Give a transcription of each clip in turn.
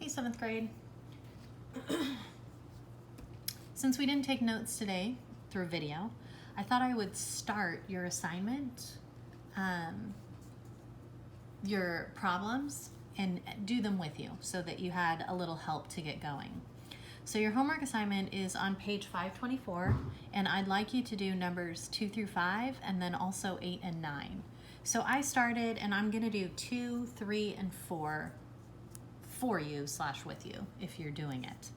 7th grade. Since we didn't take notes today through video, I thought I would start your assignment, your problems, and do them with you so that you had a little help to get going. So your homework assignment is on page 524, and I'd like you to do numbers 2 through 5 and then also 8 and 9. So I started, and I'm going to do 2, 3, and 4 for you / with you if you're doing it.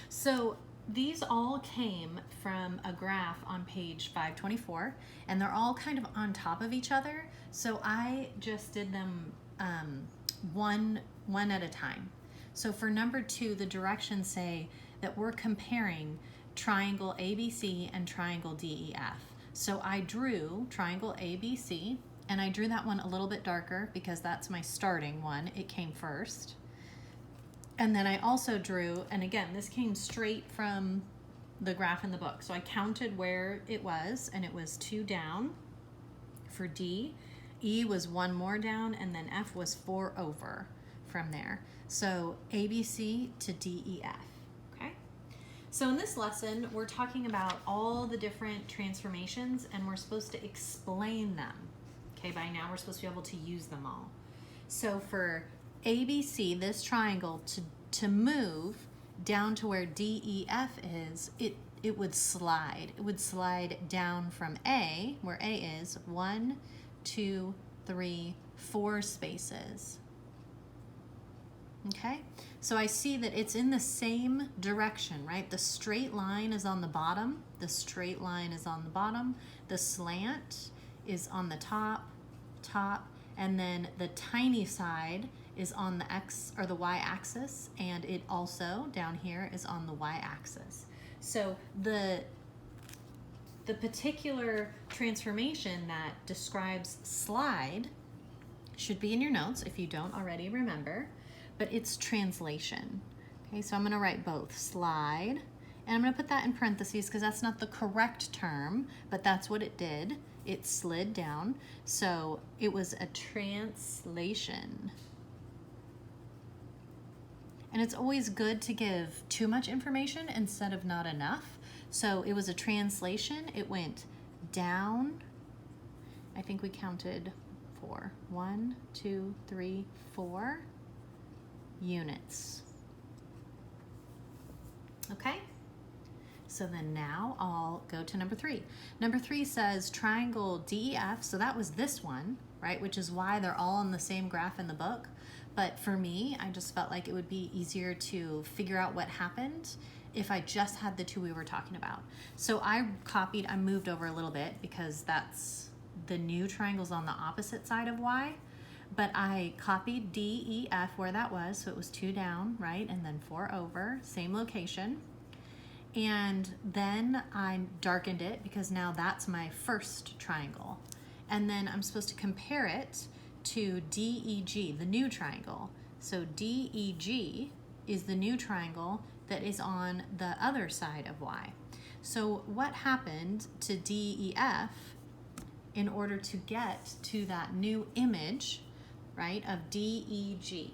So these all came from a graph on page 524, and they're all kind of on top of each other. So I just did them one at a time. So for number 2, the directions say that we're comparing triangle ABC and triangle DEF. So I drew triangle ABC, and I drew that one a little bit darker because that's my starting one. It came first. And then I also drew, and again, this came straight from the graph in the book. So I counted where it was, and it was 2 down for D. E was 1 more down, and then F was 4 over from there. So ABC to DEF, okay? So in this lesson, we're talking about all the different transformations, and we're supposed to explain them. Okay, by now we're supposed to be able to use them all. So for ABC, this triangle, to move down to where DEF is, it would slide. It would slide down from A, where A is 1, 2, 3, 4 spaces. Okay, so I see that it's in the same direction, right? The straight line is on the bottom. The straight line is on the bottom. The slant is on the top, and then the tiny side is on the X or the Y axis, and it also down here is on the Y axis. So the particular transformation that describes slide should be in your notes if you don't already remember, but it's translation. Okay, so I'm going to write both, slide, and I'm going to put that in parentheses because that's not the correct term, but that's what it did. It slid down, so it was a translation. And it's always good to give too much information instead of not enough. So it was a translation. It went down. I think we counted 4. 1, 2, 3, 4 units. Okay? So then now I'll go to number 3. Number 3 says triangle DEF. So that was this one, right? Which is why they're all on the same graph in the book. But for me, I just felt like it would be easier to figure out what happened if I just had the 2 we were talking about. So I moved over a little bit because that's the new triangles on the opposite side of Y. But I copied DEF where that was, so it was 2 down, right? And then 4 over, same location. And then I darkened it because now that's my first triangle. And then I'm supposed to compare it to DEG, the new triangle. So DEG is the new triangle that is on the other side of Y. So what happened to DEF in order to get to that new image, right, of DEG?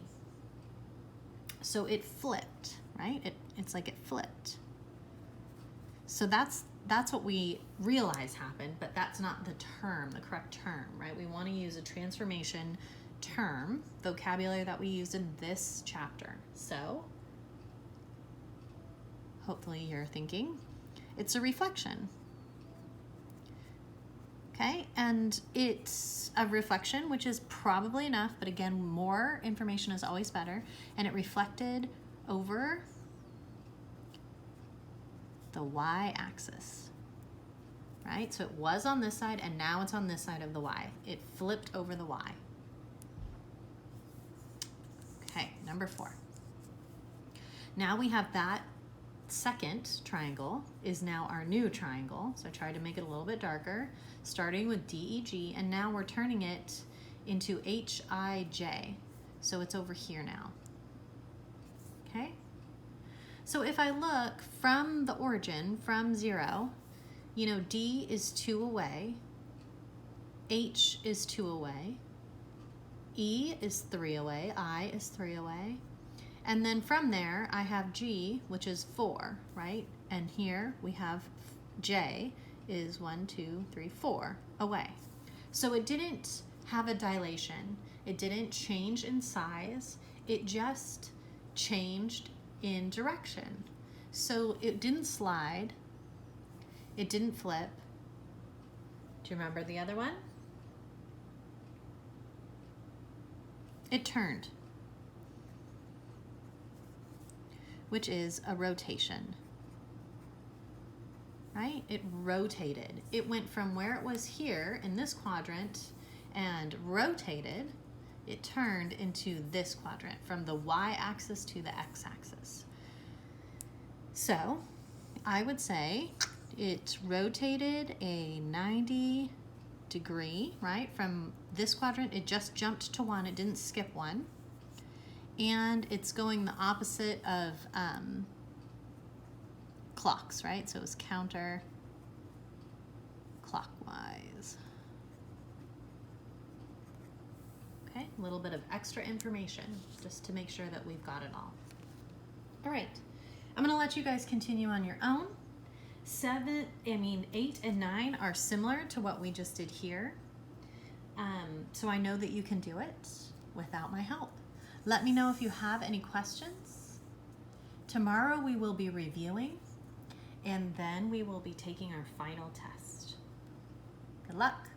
So it flipped, right? It's like it flipped. So that's what we realize happened, but that's not the term, the correct term, right? We want to use a transformation term, vocabulary that we used in this chapter. So hopefully you're thinking it's a reflection. Okay, and it's a reflection, which is probably enough, but again, more information is always better. And it reflected over the Y-axis, right? So it was on this side, and now it's on this side of the Y. It flipped over the Y. Okay, number 4. Now we have that second triangle is now our new triangle. So I tried to make it a little bit darker, starting with DEG, and now we're turning it into HIJ. So it's over here now. Okay? So if I look from the origin, from 0, you know, D is 2 away, H is 2 away, E is 3 away, I is 3 away, And then from there, I have G, which is 4, right? And here we have J is 1, 2, 3, 4 away. So it didn't have a dilation. It didn't change in size. It just changed in direction. So it didn't slide. It didn't flip. Do you remember the other one? It turned, which is a rotation, right? It rotated. It went from where it was here in this quadrant and rotated. It turned into this quadrant from the y-axis to the x-axis. So I would say it rotated a 90 degree, right? From this quadrant, it just jumped to 1. It didn't skip 1. And it's going the opposite of clocks, right? So it was counter clockwise. Okay, a little bit of extra information just to make sure that we've got it all. All right, I'm gonna let you guys continue on your own. 8 and 9 are similar to what we just did here. So I know that you can do it without my help. Let me know if you have any questions. Tomorrow we will be reviewing, and then we will be taking our final test. Good luck.